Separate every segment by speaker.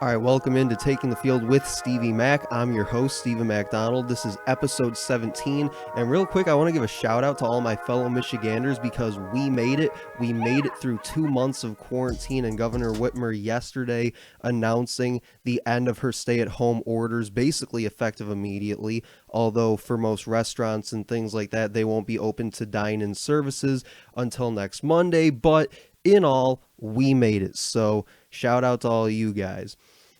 Speaker 1: All right, welcome into Taking the Field with Stevie Mac. I'm your host, Stephen MacDonald. This is episode 17. And real quick, I want to give a shout out to all my fellow Michiganders because we made it. We made it through 2 months of quarantine, and Governor Whitmer yesterday announcing the end of her stay-at-home orders, basically effective immediately. Although for most restaurants and things like that, they won't be open to dine-in services until next Monday. But in all, we made it. So shout out to all you guys.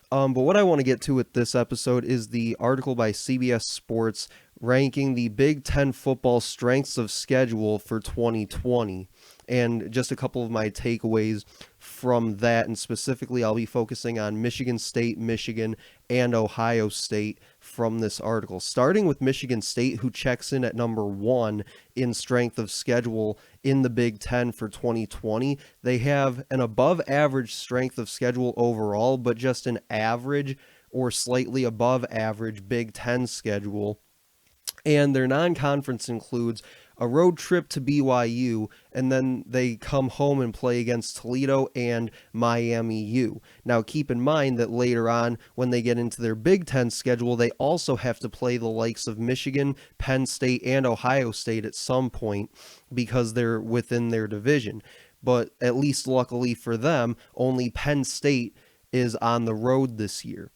Speaker 1: But what I want to get to with this episode is the article by CBS Sports ranking the Big Ten football strengths of schedule for 2020. And just a couple of my takeaways from that, and specifically I'll be focusing on Michigan State, Michigan, and Ohio State from this article. Starting with Michigan State, who checks in at number 1 in strength of schedule in the Big Ten for 2020. They have an above average strength of schedule overall, but just an average or slightly above average Big Ten schedule. And their non-conference includes a road trip to BYU, and then they come home and play against Toledo and Miami U. Now, keep in mind that later on, when they get into their Big Ten schedule, they also have to play the likes of Michigan, Penn State, and Ohio State at some point because they're within their division. But at least luckily for them, only Penn State is on the road this year.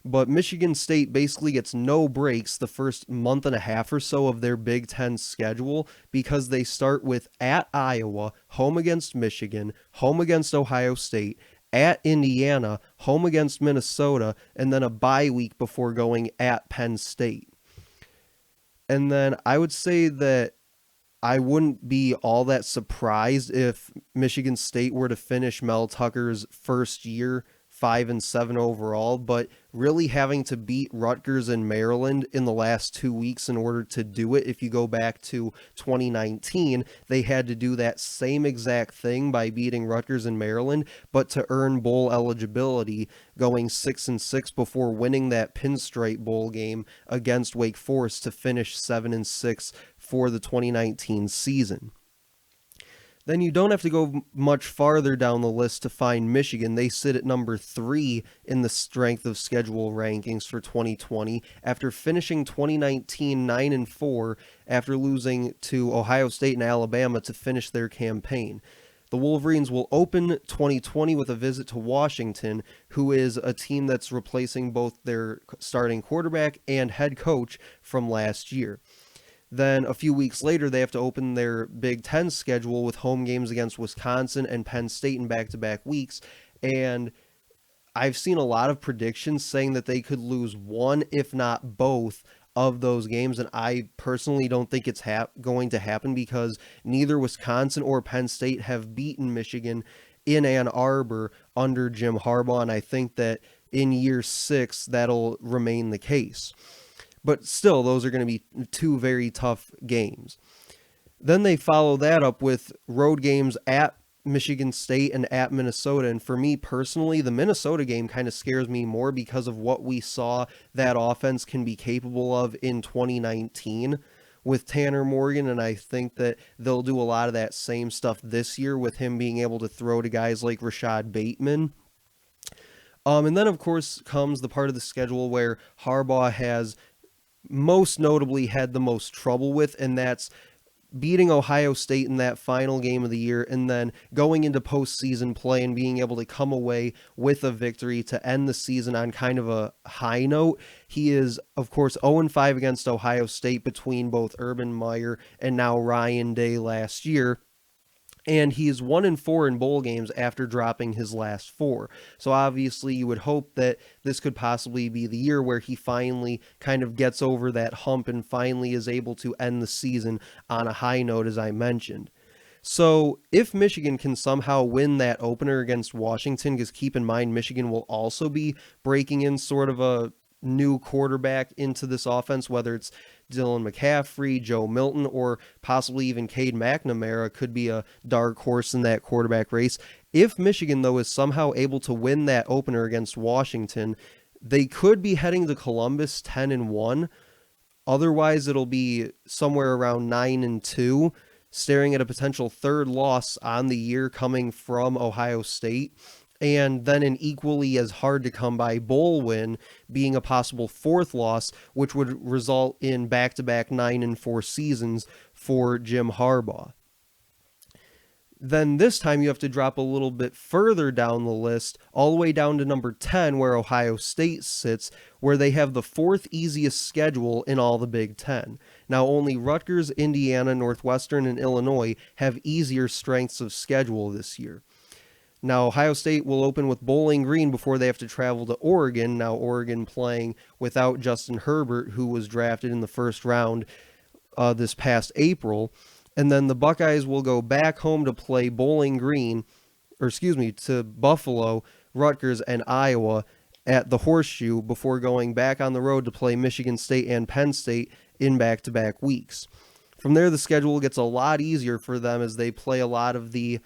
Speaker 1: But Michigan State basically gets no breaks the first month and a half or so of their Big Ten schedule because they start with at Iowa, home against Michigan, home against Ohio State, at Indiana, home against Minnesota, and then a bye week before going at Penn State. And then I would say that I wouldn't be all that surprised if Michigan State were to finish Mel Tucker's first year 5-7 overall, but really having to beat Rutgers and Maryland in the last 2 weeks in order to do it. If you go back to 2019, they had to do that same exact thing by beating Rutgers and Maryland, but to earn bowl eligibility, going 6-6 before winning that Pinstripe Bowl game against Wake Forest to finish 7-6 for the 2019 season. Then you don't have to go much farther down the list to find Michigan. They sit at number 3 in the strength of schedule rankings for 2020 after finishing 2019 9-4 after losing to Ohio State and Alabama to finish their campaign. The Wolverines will open 2020 with a visit to Washington, who is a team that's replacing both their starting quarterback and head coach from last year. Then a few weeks later, they have to open their Big Ten schedule with home games against Wisconsin and Penn State in back-to-back weeks. And I've seen a lot of predictions saying that they could lose one, if not both, of those games. And I personally don't think it's going to happen because neither Wisconsin or Penn State have beaten Michigan in Ann Arbor under Jim Harbaugh. And I think that in year 6, that'll remain the case. But still, those are going to be 2 very tough games. Then they follow that up with road games at Michigan State and at Minnesota. And for me personally, the Minnesota game kind of scares me more because of what we saw that offense can be capable of in 2019 with Tanner Morgan. And I think that they'll do a lot of that same stuff this year with him being able to throw to guys like Rashad Bateman. And then, of course, comes the part of the schedule where Harbaugh has most notably had the most trouble with, and that's beating Ohio State in that final game of the year and then going into postseason play and being able to come away with a victory to end the season on kind of a high note. He is, of course, 0-5 against Ohio State between both Urban Meyer and now Ryan Day last year. And he is 1-4 in bowl games after dropping his last 4. So obviously you would hope that this could possibly be the year where he finally kind of gets over that hump and finally is able to end the season on a high note, as I mentioned. So if Michigan can somehow win that opener against Washington, because keep in mind Michigan will also be breaking in sort of a new quarterback into this offense, whether it's Dylan McCaffrey, Joe Milton, or possibly even Cade McNamara could be a dark horse in that quarterback race. If Michigan, though, is somehow able to win that opener against Washington, they could be heading to Columbus 10-1. Otherwise, it'll be somewhere around 9-2, staring at a potential 3rd loss on the year coming from Ohio State. and then an equally as hard to come by bowl win being a possible fourth loss, which would result in back-to-back 9-4 seasons for Jim Harbaugh. Then this time you have to drop a little bit further down the list, all the way down to number 10, where Ohio State sits, where they have the fourth easiest schedule in all the Big Ten. Now only Rutgers, Indiana, Northwestern, and Illinois have easier strengths of schedule this year. Now, Ohio State will open with Bowling Green before they have to travel to Oregon. Now, Oregon playing without Justin Herbert, who was drafted in the first round this past April. And then the Buckeyes will go back home to play to Buffalo, Rutgers, and Iowa at the Horseshoe before going back on the road to play Michigan State and Penn State in back-to-back weeks. From there, the schedule gets a lot easier for them as they play a lot of the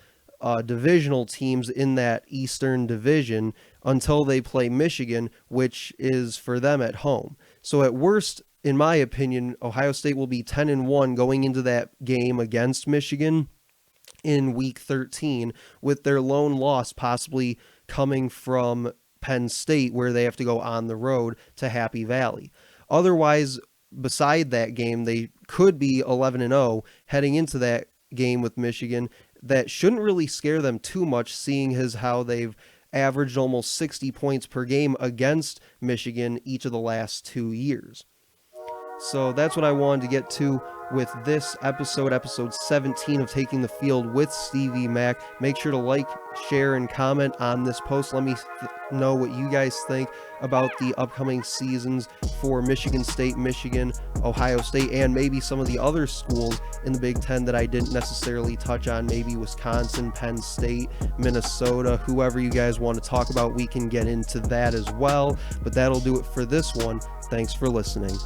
Speaker 1: divisional teams in that Eastern Division until they play Michigan, which is for them at home. So at worst, in my opinion, Ohio State will be 10-1 going into that game against Michigan in Week 13, with their lone loss possibly coming from Penn State, where they have to go on the road to Happy Valley. Otherwise, beside that game, they could be 11-0 heading into that game with Michigan. That shouldn't really scare them too much, seeing as how they've averaged almost 60 points per game against Michigan each of the last 2 years. So that's what I wanted to get to with this episode 17 of Taking the Field with Stevie Mack. Make sure to like, share, and comment on this post. Let me know what you guys think about the upcoming seasons for Michigan State, Michigan, Ohio State, and maybe some of the other schools in the Big Ten that I didn't necessarily touch on, maybe Wisconsin, Penn State, Minnesota, whoever you guys want to talk about, we can get into that as well. But that'll do it for this one. Thanks for listening.